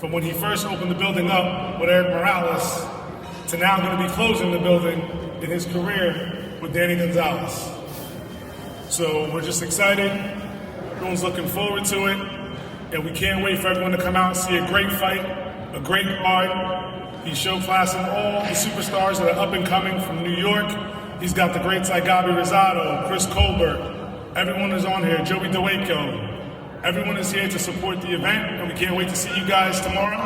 from when he first opened the building up with Eric Morales to now going to be closing the building in his career with Danny Gonzalez. So we're just excited. Everyone's looking forward to it. And we can't wait for everyone to come out and see a great fight, a great card. He's showclassing all the superstars that are up and coming from New York. He's got the greats like Gabi Rosado, Chris Colbert. Everyone is on here, Joey DeWaco. Everyone is here to support the event, and we can't wait to see you guys tomorrow.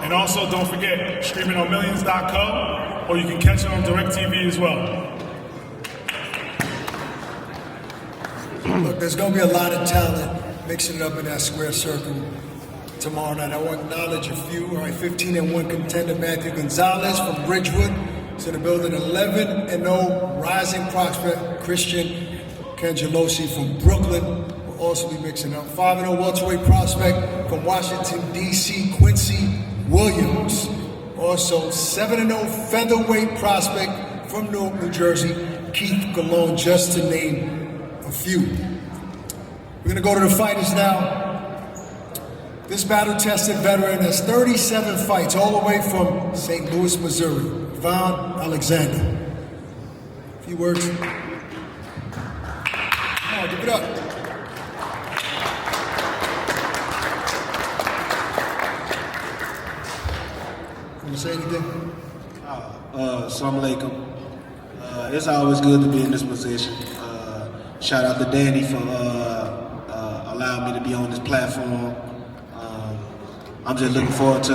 And also, don't forget, streaming on millions.co, or you can catch it on DirecTV as well. Look, there's going to be a lot of talent mixing it up in that square circle tomorrow night. I want to acknowledge a few. All right, 15-1 contender Matthew Gonzalez from Bridgewood is in the building. 11-0 rising prospect Christian Cangelosi from Brooklyn will also be mixing up. 5-0 welterweight prospect from Washington, D.C., Quincy Williams. Also, 7-0 featherweight prospect from Newark, New Jersey, Keith Galone, just to name a few. We're going to go to the fighters now. This battle-tested veteran has 37 fights, all the way from St. Louis, Missouri. Von Alexander. A few words. Come on, give it up. Want to say anything? Assalamu alaikum. It's always good to be in this position. Shout out to Danny for allowing me to be on this platform. I'm just looking forward to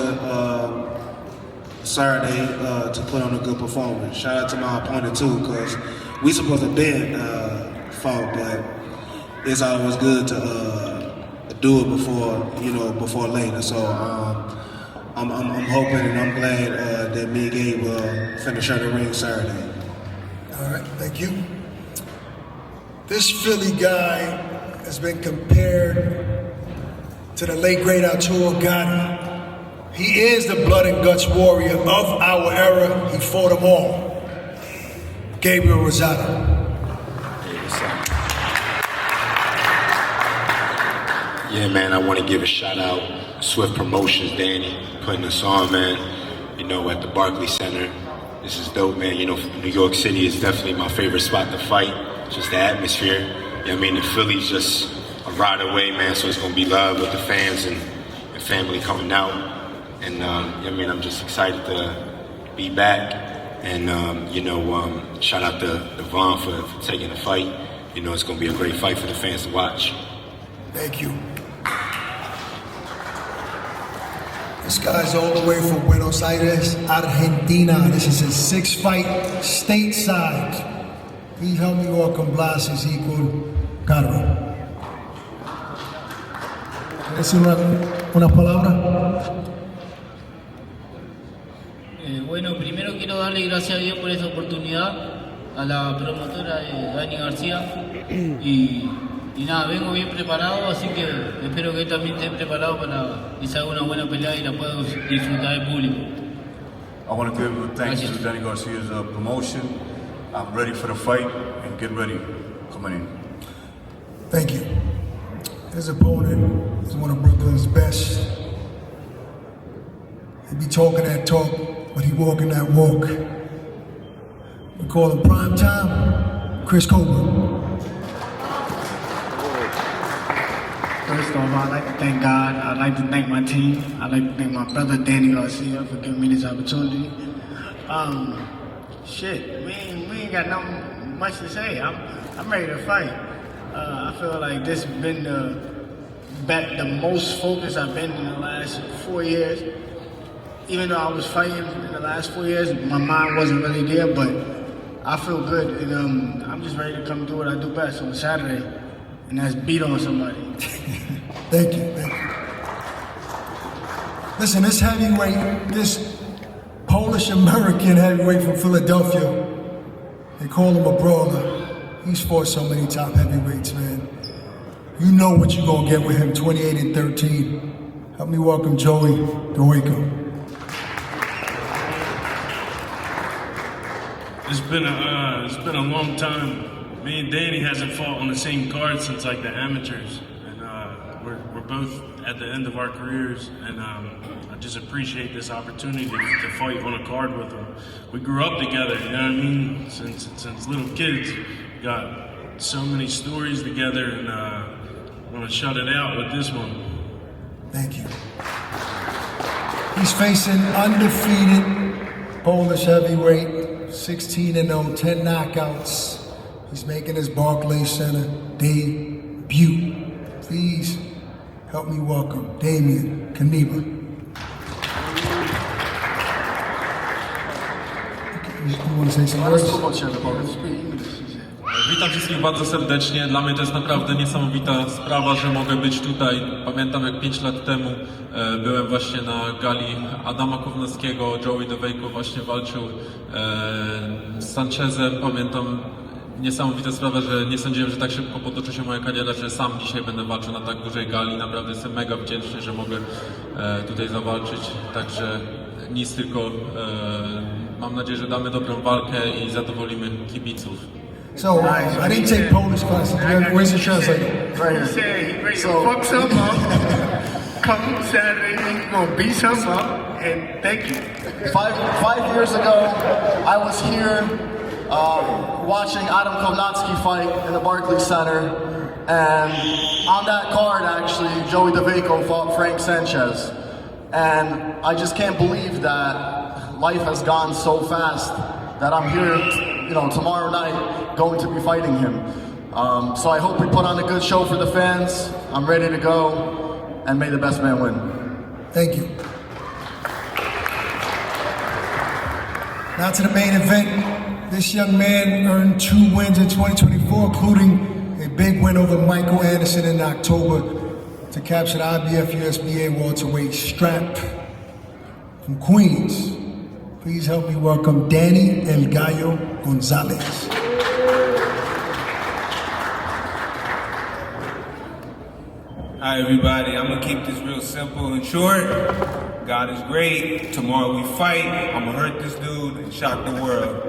Saturday to put on a good performance. Shout out to my opponent too, because we supposed to be fought, but it's always good to do it before later. So I'm hoping and I'm glad that me and Gabe will finish out the ring Saturday. All right, thank you. This Philly guy has been compared to the late great Arturo Gatti. He is the blood and guts warrior of our era. He fought them all. Gabriel Rosado. Yeah, man, I want to give a shout out Swift Promotions, Danny, putting us on, man. At the Barclays Center. This is dope, man. New York City is definitely my favorite spot to fight. Just the atmosphere. The Philly's just a ride away, man. So it's gonna be love with the fans and family coming out. And I'm just excited to be back. And shout out to Vaughn for taking the fight. It's gonna be a great fight for the fans to watch. Thank you. This guy's all the way from Buenos Aires, Argentina. This is his 6th fight stateside. Please help me welcome Blasis Equal Carlos. ¿Decir una palabra? Bueno, primero quiero darle gracias a Dios por esta oportunidad, a la promotora Dani Garcia. Y nada, vengo bien preparado, así que espero que él también esté preparado para que se haga una buena pelea y la pueda disfrutar el público. I want to give thanks to Danny Garcia's promotion. I'm ready for the fight and get ready coming in. Thank you. His opponent is one of Brooklyn's best. He be talking that talk, but he walking that walk. We call him Prime Time, Chris Colbert. First off, I'd like to thank God. I'd like to thank my team. I'd like to thank my brother Danny Garcia for giving me this opportunity. We ain't got nothing much to say. I'm ready to fight. I feel like this has been the most focused I've been in the last 4 years. Even though I was fighting in the last 4 years, my mind wasn't really there, but I feel good. And I'm just ready to come do what I do best on Saturday, and that's beat on somebody. Thank you. Listen, this heavyweight, this Polish-American heavyweight from Philadelphia, they call him a brawler. He's fought so many top heavyweights, man. You know what you're gonna get with him, 28-13. Help me welcome Joey DeWaco. It's been a long time. Me and Danny hasn't fought on the same card since like the amateurs, and we're both at the end of our careers, and I just appreciate this opportunity to fight on a card with him. We grew up together, you know what I mean? Since little kids, we got so many stories together, and I want to shut it out with this one. Thank you. He's facing undefeated Polish heavyweight, 16-0, 10 knockouts. He's making his Barclays Center debut. Please help me welcome Damian Kaniba. You want to say some words? Witam wszystkich bardzo serdecznie. Dla mnie to jest naprawdę niesamowita sprawa, że mogę być tutaj. Pamiętam, jak 5 lat temu byłem właśnie na gali Adama Kownackiego, Joey DeVejko właśnie walczył z Sanchezem. Pamiętam, niesamowita sprawa, że nie sądziłem, że tak szybko potoczy się moja kariera, że sam dzisiaj będę walczył na tak dużej gali. Naprawdę jestem mega wdzięczny, że mogę tutaj zawalczyć. Także nic, tylko mam nadzieję, że damy dobrą walkę i zadowolimy kibiców. So, I didn't take Polish classes. Where's the translator? Right here. He said he ready to fuck some up. Come Saturday, he's gonna beat some up. And thank you. Five years ago, I was here watching Adam Kownacki fight in the Barclays Center, and on that card, actually, Joey DeVejko fought Frank Sanchez, and I just can't believe that life has gone so fast that I'm here, tomorrow night, going to be fighting him. So I hope we put on a good show for the fans. I'm ready to go, and may the best man win. Thank you. Now to the main event. This young man earned 2 wins in 2024, including a big win over Michael Anderson in October to capture the IBF USBA welterweight strap. From Queens, please help me welcome Danny El Gallo Gonzalez. Hi everybody, I'm gonna keep this real simple and short. God is great. Tomorrow we fight. I'm gonna hurt this dude and shock the world.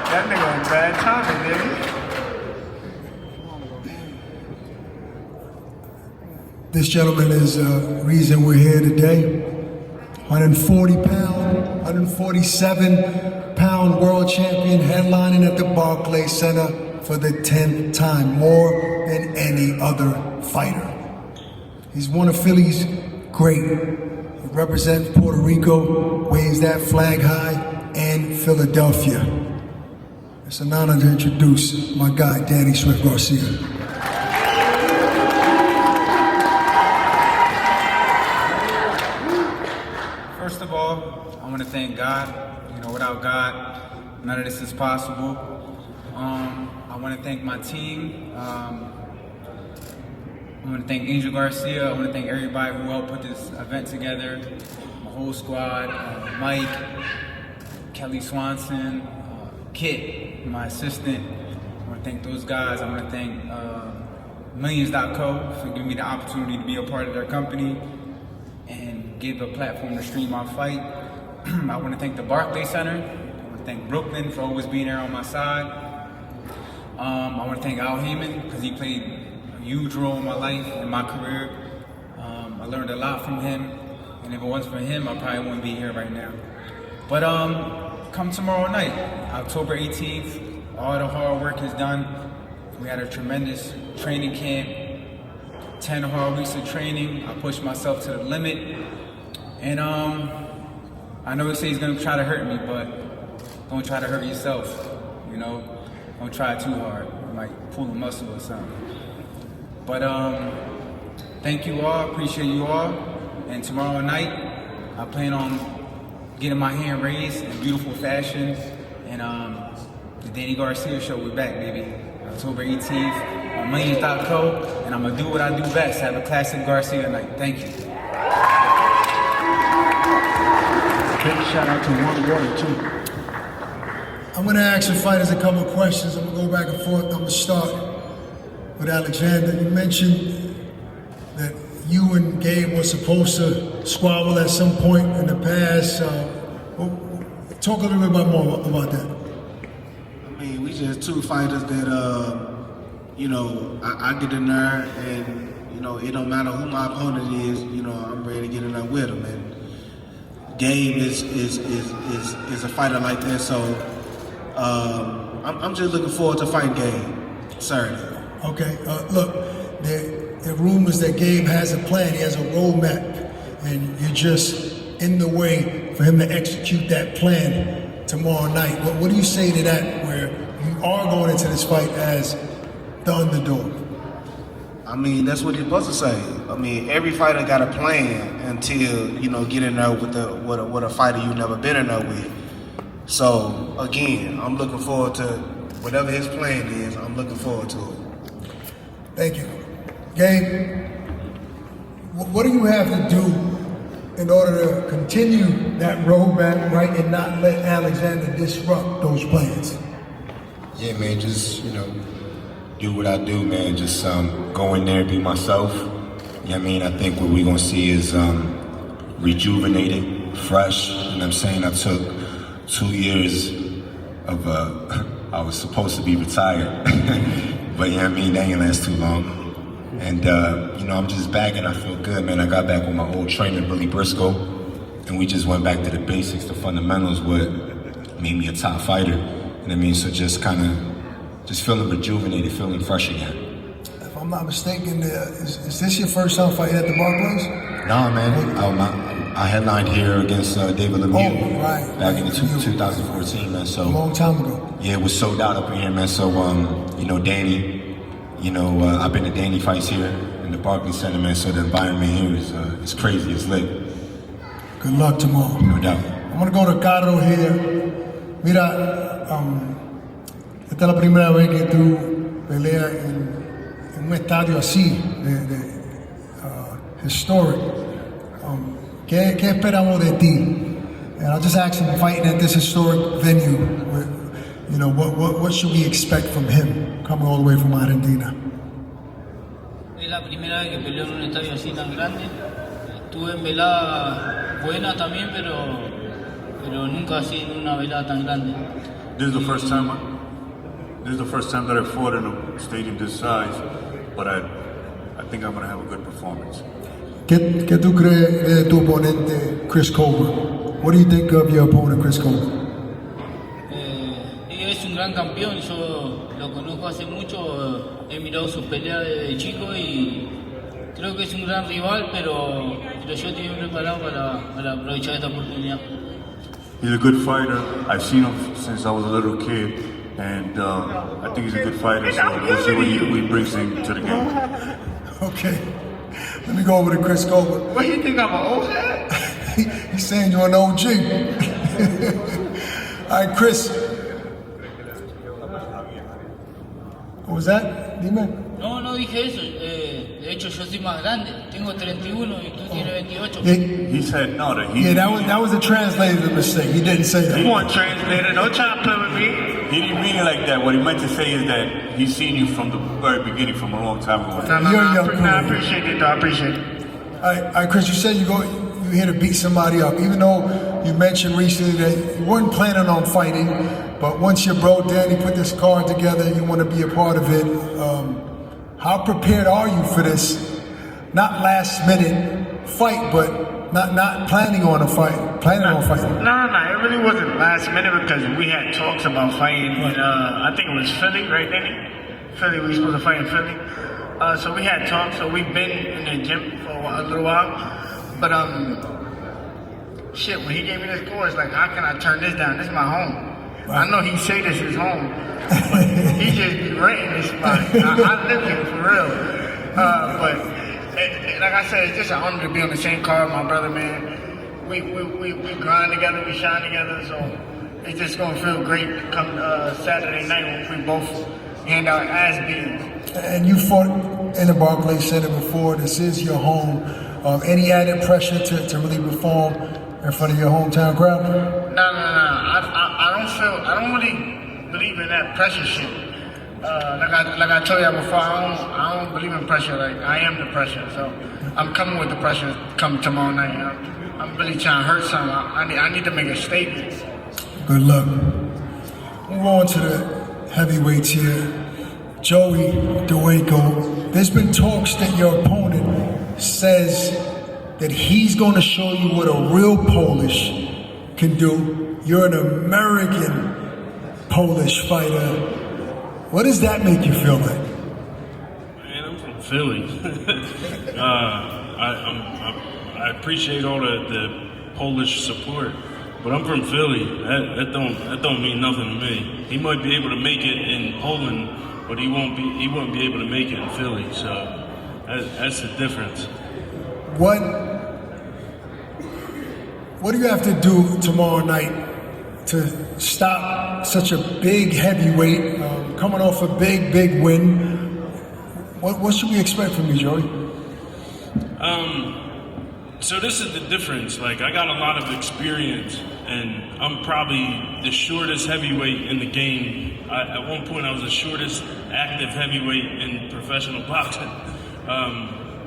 That nigga on bad timing, nigga. This gentleman is the reason we're here today. 140-pound, 147-pound world champion, headlining at the Barclays Center for the 10th time, more than any other fighter. He's one of Philly's great. He represents Puerto Rico, waves that flag high, and Philadelphia. It's an honor to introduce my guy, Danny Swift Garcia. First of all, I want to thank God. Without God, none of this is possible. I want to thank my team. I want to thank Angel Garcia. I want to thank everybody who helped put this event together. My whole squad, Mike, Kelly Swanson, Kit, my assistant. I want to thank those guys. I want to thank Millions.co for giving me the opportunity to be a part of their company and give a platform to stream my fight. I want to thank the Barclays Center. I want to thank Brooklyn for always being there on my side. I want to thank Al Heyman because he played a huge role in my life and my career. I learned a lot from him, and if it wasn't for him, I probably wouldn't be here right now. But come tomorrow night, October 18th, all the hard work is done. We had a tremendous training camp, 10 hard weeks of training. I pushed myself to the limit, and I know they say he's gonna try to hurt me, but don't try to hurt yourself, Don't try too hard. You might pull a muscle or something. But thank you all, appreciate you all. And tomorrow night, I plan on getting my hand raised in beautiful fashion. And the Danny Garcia show, we're back, baby. October 18th on Millions.co. And I'm gonna do what I do best, have a classic Garcia night. Thank you. Big shout out to One Water, too. I'm going to ask the fighters a couple of questions. I'm going to go back and forth. I'm going to start with Alexander. You mentioned that you and Gabe were supposed to squabble at some point in the past. Talk a little bit more about that. I mean, we just two fighters that, I get in there and, you know, it don't matter who my opponent is. You know, I'm ready to get in there with him. And Gabe is a fighter like that. So I'm just looking forward to fighting Gabe Saturday. Okay, look, there are rumors that Gabe has a plan. He has a roadmap, and you're just in the way for him to execute that plan tomorrow night. What do you say to that, where you are going into this fight as the underdog? I mean, that's what he's supposed to say. I mean, every fighter got a plan until, you know, get in there with a fighter you've never been in there with. So, again, I'm looking forward to whatever his plan is. I'm looking forward to it. Thank you. Gabe, what do you have to do in order to continue that roadmap, right, and not let Alexander disrupt those plans? Yeah, man, just, you know, do what I do, man. Just go in there and be myself. You know what I mean? I think what we're going to see is rejuvenated, fresh. You know what I'm saying? I took 2 years of, I was supposed to be retired. But, you know what I mean? That ain't last too long. And, you know, I'm just back and I feel good, man. I got back with my old trainer, Billy Briscoe. And we just went back to the basics, the fundamentals, what made me a top fighter. You know what I mean? So just kind of, just feeling rejuvenated, feeling fresh again. If I'm not mistaken, is this your first time fighting at the Barclays? Nah, man. I headlined here against David Lemieux back in 2014, man. So a long time ago. Yeah, it was sold out up in here, man. So, you know, Danny, you know, I've been to Danny fights here in the Barclays Center, man. So the environment here is crazy, it's lit. Good luck tomorrow. No doubt. I'm gonna go to Caro here. Mira, esta es la primera vez que tú peleas en un estadio así, historic. ¿Qué esperamos de ti? And I'll just ask him, fighting at this historic venue, you know, what should we expect from him coming all the way from Argentina? Es la primera vez que peleo en un estadio así tan grande. Estuve en velada buena también, pero nunca así en una velada tan grande. This is the first time that I fought in a stadium this size, but I think I'm going to have a good performance. ¿Qué tú crees de tu oponente, Chris Colbert? What do you think of your opponent, Chris Colbert? Es un gran campeón, yo lo conozco hace mucho, he mirado sus peleas de chico y creo que es un gran rival, pero yo estoy preparado para aprovechar esta oportunidad. He's a good fighter. I've seen him since I was a little kid, and I think he's a good fighter, so we'll see what he brings into the game. Okay. Let me go over to Chris Colbert. What do you think I'm an old head? He's saying you're an OG. All right, Chris. What was that? Dime. No dije eso. De hecho, yo soy más grande. Tengo 31 y tú tienes 28. He said no. That was a translator mistake. He didn't say that. You want translator? Don't try to play with me. He didn't mean it like that. What he meant to say is that he's seen you from the very beginning, from a long time ago. I appreciate it, though. I appreciate it. All right, Chris, you said you're here to beat somebody up, even though you mentioned recently that you weren't planning on fighting, but once your bro Danny put this card together, you want to be a part of it. How prepared are you for this? Not last minute fight, but not planning on fighting. No, it really wasn't last minute because we had talks about fighting. And, I think it was Philly, right, Danny? Philly, we were supposed to fight in Philly. So we had talks. So we've been in the gym for a little while. But when he gave me this score, it's like, how can I turn this down? This is my home. Right. I know he say this is home, but he just be renting this spot. I live here for real. But like I said, it's just an honor to be on the same card with my brother, man. We grind together, we shine together, so it's just gonna feel great come Saturday night when we both hand out ass beatings. And you fought in the Barclays Center before. This is your home. Any added pressure to really perform in front of your hometown crowd? No. I don't really believe in that pressure shit. Like I told you before, I don't believe in pressure. Like I am the pressure. So I'm coming with the pressure come tomorrow night. You know? I'm really trying to hurt something. I need to make a statement. Good luck. Move on to the heavyweights here. Joey DeWayco, there's been talks that your opponent says that he's going to show you what a real Polish can do. You're an American Polish fighter. What does that make you feel like? Man, I'm from Philly. I appreciate all the Polish support, but I'm from Philly. That don't mean nothing to me. He might be able to make it in Poland, but he wouldn't be able to make it in Philly. So that's the difference. What do you have to do tomorrow night to stop such a big heavyweight coming off a big win? What should we expect from you, Joey? So this is the difference. Like, I got a lot of experience, and I'm probably the shortest heavyweight in the game. At one point, I was the shortest active heavyweight in professional boxing.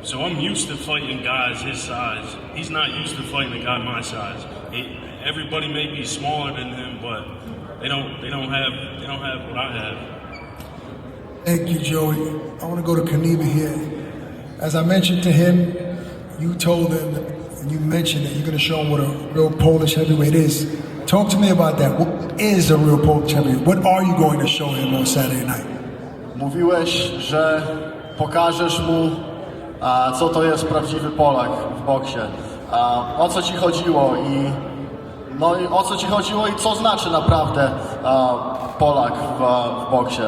So I'm used to fighting guys his size. He's not used to fighting a guy my size. Everybody may be smaller than him, but they don't have what I have. Thank you, Joey. I want to go to Kaneba here. As I mentioned to him, you told him, and you mentioned that you're going to show him what a real Polish heavyweight is. Talk to me about that. What is a real Polish heavyweight? What are you going to show him on Saturday night? Mówiłeś, że pokażesz mu, co to jest prawdziwy Polak w boksie. O co ci chodziło i o co ci chodziło i co znaczy naprawdę Polak w boksie?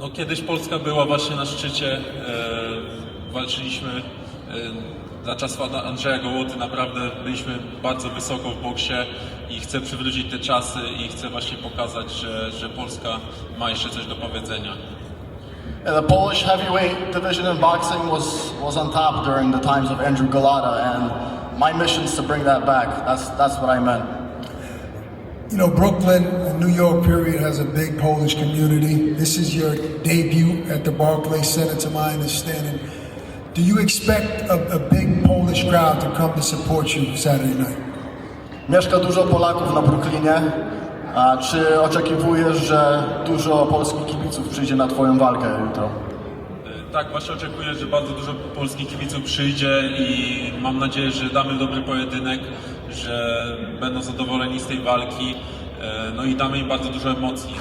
No, kiedyś Polska była właśnie na szczycie, walczyliśmy za czasów Andrzeja Gołoty, naprawdę byliśmy bardzo wysoko w boksie i chcę przywrócić te czasy i chcę właśnie pokazać, że Polska ma jeszcze coś do powiedzenia. The Polish heavyweight division in boxing was on top during the times of Andrew Golota, and my mission is to bring that back. That's what I meant. You know, Brooklyn, the New York period has a big Polish community. This is your debut at the Barclays Center, to my understanding. Do you expect a big Polish crowd to come to support you Saturday night? Mieszka dużo Polaków na Brooklynie. Czy oczekiwujesz, że dużo polskich kibiców przyjdzie na twoją walkę jutro? Tak, właśnie oczekuję, że bardzo dużo polskich kibiców przyjdzie i mam nadzieję, że damy dobry pojedynek, że będą zadowoleni z tej walki, no i damy im bardzo dużo emocji.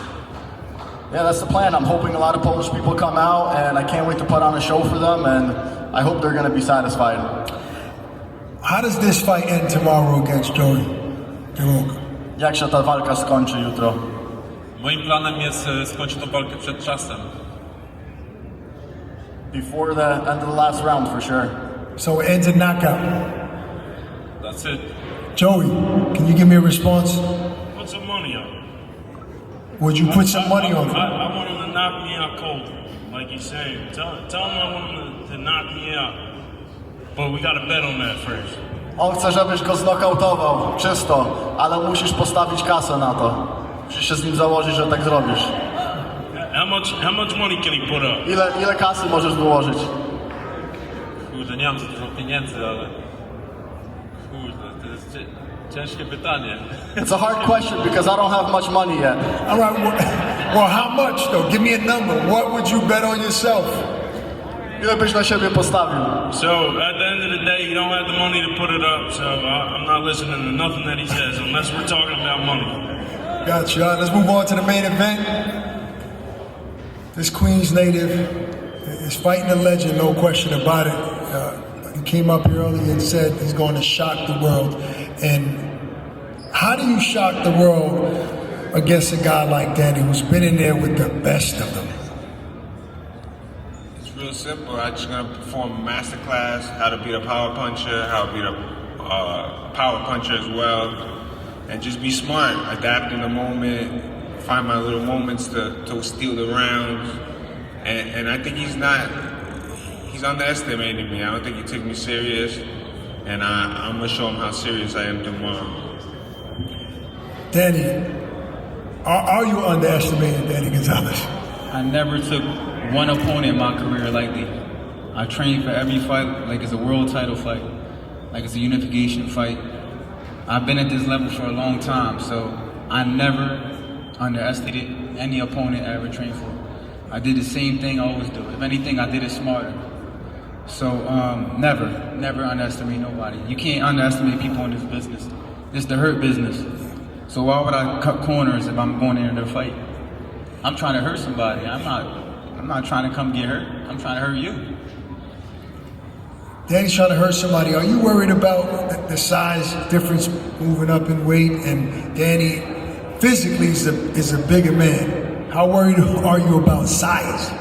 Yeah, that's the plan. I'm hoping a lot of Polish people come out, and I can't wait to put on a show for them, and I hope they're going to be satisfied. How does this fight end tomorrow against Joey DeWayco? Jak się ta walka skończy jutro? Moim planem jest skończyć tę walkę przed czasem. Before the end of the last round, for sure. So it ends in knockout. That's it. Joey, can you give me a response? Put some money on it. Would you put some money on it? I want him to knock me out cold, like he's saying. Tell him I want him to knock me out. But we got to bet on that first. On chce, żebyś go znokautował, czysto, ale musisz postawić kasę na to. Musisz się z nim założyć, że tak zrobisz. How much money can he put up? Ile kasy możesz wyłożyć? Kurde, nie mam za dużo pieniędzy, ale... Kurde, to jest ciężkie pytanie. It's a hard question because I don't have much money yet. All right, well, how much though? Give me a number. What would you bet on yourself? Ile byś na siebie postawił? So, at the end of the day, you don't have the money to put it up, so I'm not listening to nothing that he says unless we're talking about money. Gotcha. All right, let's move on to the main event. This Queens native is fighting a legend, no question about it. He came up here earlier and said he's going to shock the world. And how do you shock the world against a guy like Danny who's been in there with the best of them? It's real simple. I'm just going to perform a masterclass, how to beat a power puncher, how to beat a power puncher as well. And just be smart, adapt in the moment, find my little moments to steal the rounds. And I think he's underestimating me. I don't think he took me serious. And I'm going to show him how serious I am tomorrow. Danny, are you underestimating Danny Gonzalez? I never took one opponent in my career lightly. I trained for every fight like it's a world title fight, like it's a unification fight. I've been at this level for a long time, so I never underestimated any opponent I ever trained for. I did the same thing I always do. If anything, I did it smarter. So never underestimate nobody. You can't underestimate people in this business. It's the hurt business. So why would I cut corners if I'm going in to fight? I'm trying to hurt somebody. I'm not trying to come get hurt. I'm trying to hurt you. Danny's trying to hurt somebody. Are you worried about the size difference moving up in weight? And Danny physically is a bigger man. How worried are you about size?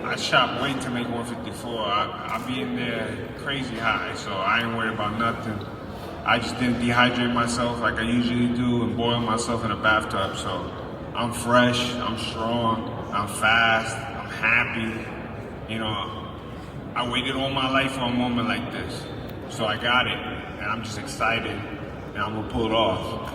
I shot weight to make 154. I be in there crazy high, so I ain't worried about nothing. I just didn't dehydrate myself like I usually do and boil myself in a bathtub. So I'm fresh, I'm strong, I'm fast, I'm happy. You know, I waited all my life for a moment like this. So I got it, and I'm just excited, and I'm gonna pull it off.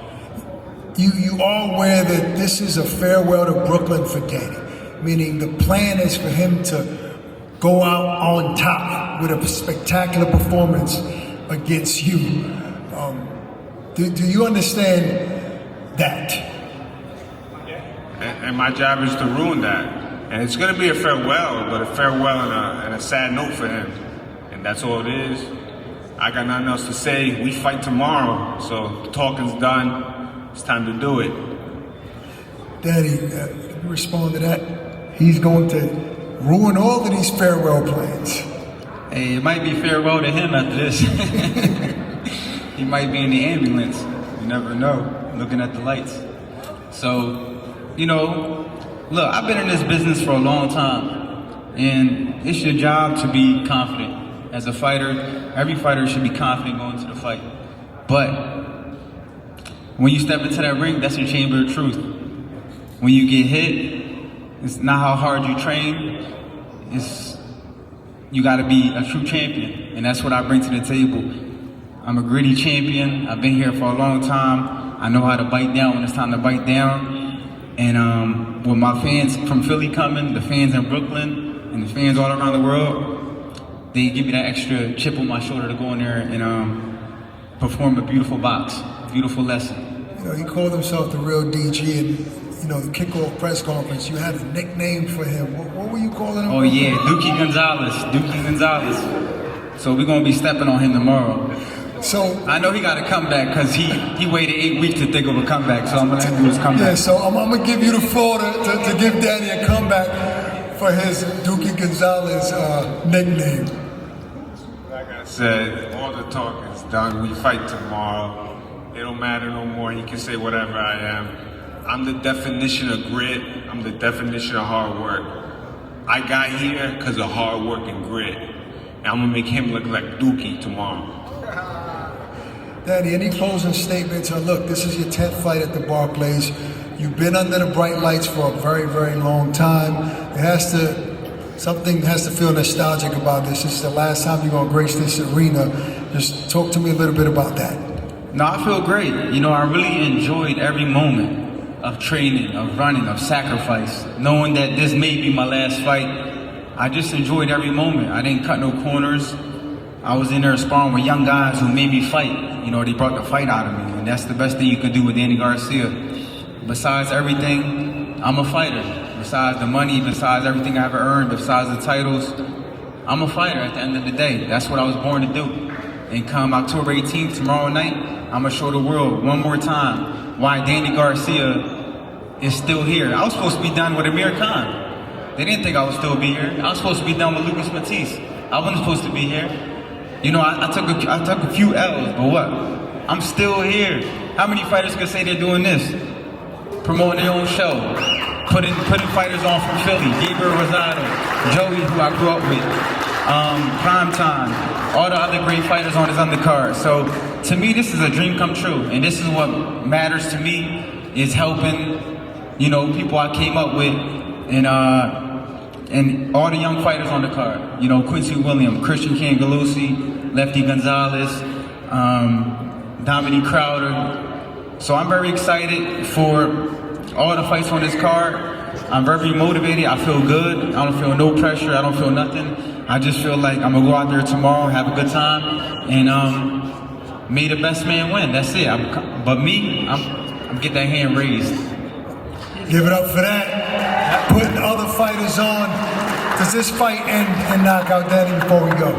You are aware that this is a farewell to Brooklyn for Danny, meaning the plan is for him to go out on top with a spectacular performance against you. Do you understand that? And my job is to ruin that. And it's going to be a farewell, but a farewell and a sad note for him. And that's all it is. I got nothing else to say. We fight tomorrow, so the talking's done. It's time to do it. Danny, you respond to that? He's going to ruin all of these farewell plans. Hey, it might be farewell to him after this. He might be in the ambulance. You never know, looking at the lights. So, you know, look, I've been in this business for a long time, and it's your job to be confident. As a fighter, every fighter should be confident going into the fight. But when you step into that ring, that's your chamber of truth. When you get hit, it's not how hard you train, you gotta be a true champion, and that's what I bring to the table. I'm a gritty champion. I've been here for a long time. I know how to bite down when it's time to bite down. And with my fans from Philly coming, the fans in Brooklyn, and the fans all around the world, they give me that extra chip on my shoulder to go in there and perform a beautiful box, beautiful lesson. You know, he called himself the real DG, and you know, the kickoff press conference, you had a nickname for him. What were you calling him? Oh yeah, Dookie Gonzalez. So we're gonna be stepping on him tomorrow. So I know he got to come back because he waited 8 weeks to think of a comeback. So I'm gonna let him do his comeback. Yeah, so I'm gonna give you the floor to give Danny a comeback for his Dookie Gonzalez nickname. Like I said, all the talk is done. We fight tomorrow. It don't matter no more. He can say whatever I am. I'm the definition of grit. I'm the definition of hard work. I got here because of hard work and grit. And I'm gonna make him look like Dookie tomorrow. Danny, any closing statements? Look, this is your 10th fight at the Barclays. You've been under the bright lights for a very, very long time. Something has to feel nostalgic about this. This is the last time you're gonna grace this arena. Just talk to me a little bit about that. No, I feel great. You know, I really enjoyed every moment of training, of running, of sacrifice. Knowing that this may be my last fight, I just enjoyed every moment. I didn't cut no corners. I was in there sparring with young guys who made me fight. You know, they brought the fight out of me, and that's the best thing you could do with Danny Garcia. Besides everything, I'm a fighter. Besides the money, besides everything I ever earned, besides the titles, I'm a fighter at the end of the day. That's what I was born to do. And come October 18th, tomorrow night, I'm gonna show the world one more time why Danny Garcia is still here. I was supposed to be done with Amir Khan. They didn't think I would still be here. I was supposed to be done with Lucas Matisse. I wasn't supposed to be here. You know, I took a few L's, but what? I'm still here. How many fighters can say they're doing this? Promoting their own show, putting fighters on from Philly, Gabriel Rosado, Joey, who I grew up with, Prime Time, all the other great fighters on his undercard. So to me, this is a dream come true, and this is what matters to me, is helping, you know, people I came up with, and all the young fighters on the card. You know, Quincy Williams, Christian Cangalusi, Lefty Gonzalez, Dominique Crowder. So I'm very excited for all the fights on this card. I'm very motivated. I feel good. I don't feel no pressure. I don't feel nothing. I just feel like I'm gonna go out there tomorrow, have a good time, and may the best man win. That's it. But me, I'm get that hand raised. Give it up for that. Putting other fighters on. Does this fight end in knockout, Danny, before we go?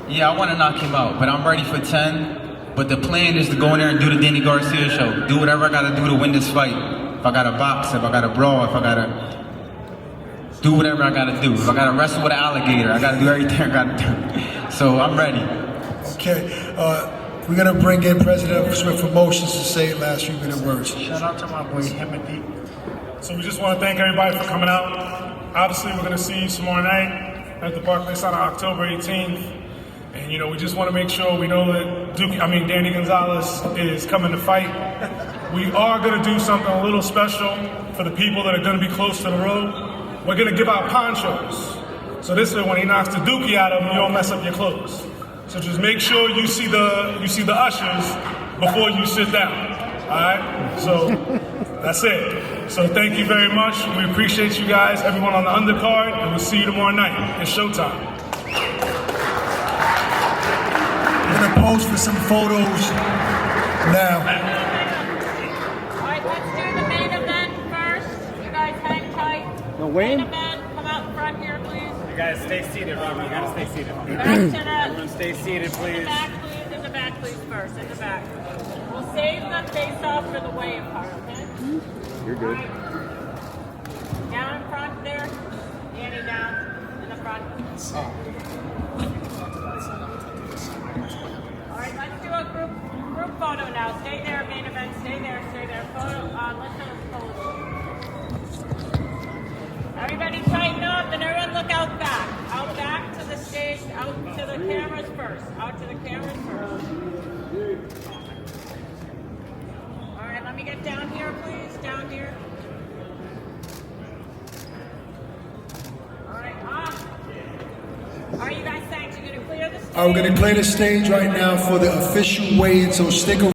Yeah, I want to knock him out, but I'm ready for 10. But the plan is to go in there and do the Danny Garcia show. Do whatever I got to do to win this fight. If I got to box, if I got to brawl, if I got to do whatever I got to do. If I got to wrestle with an alligator, I got to do everything I got to do. So I'm ready. Okay. We're going to bring in President of Swift Promotions to say last few minute words. Shout out to my boy Timothy. So we just want to thank everybody for coming out. Obviously, we're going to see you tomorrow night at the Barclays Center, October 18th. And, we just want to make sure we know that Danny Gonzalez is coming to fight. We are going to do something a little special for the people that are going to be close to the road. We're going to give out ponchos. So this way, when he knocks the dookie out of him, you don't mess up your clothes. So just make sure you see the ushers before you sit down. All right? So that's it. So thank you very much. We appreciate you guys, everyone on the undercard, and we'll see you tomorrow night. It's showtime. We're going to pose for some photos now. All right, let's do the main event first. You guys hang tight. No, Wayne? Main event, come out front here, please. You guys stay seated, Robert. You gotta stay seated. Back to the, Everyone stay seated, please. in the back, please, first, in the back. We'll save the face-off for the weigh-in part, okay? You're good. All right. Down in front there. Danny down in the front. All right, let's do a group photo now. Stay there, main event. Stay there. Photo. Let's do a photo. Everybody tighten up and everyone look out back. Out back to the stage. Out to the cameras first. All right, let me get down here, please. Down here. All right, All right, you guys, thanks. You're going to clear the stage. We're going to clear the stage right now for the official weigh-in, so stick around.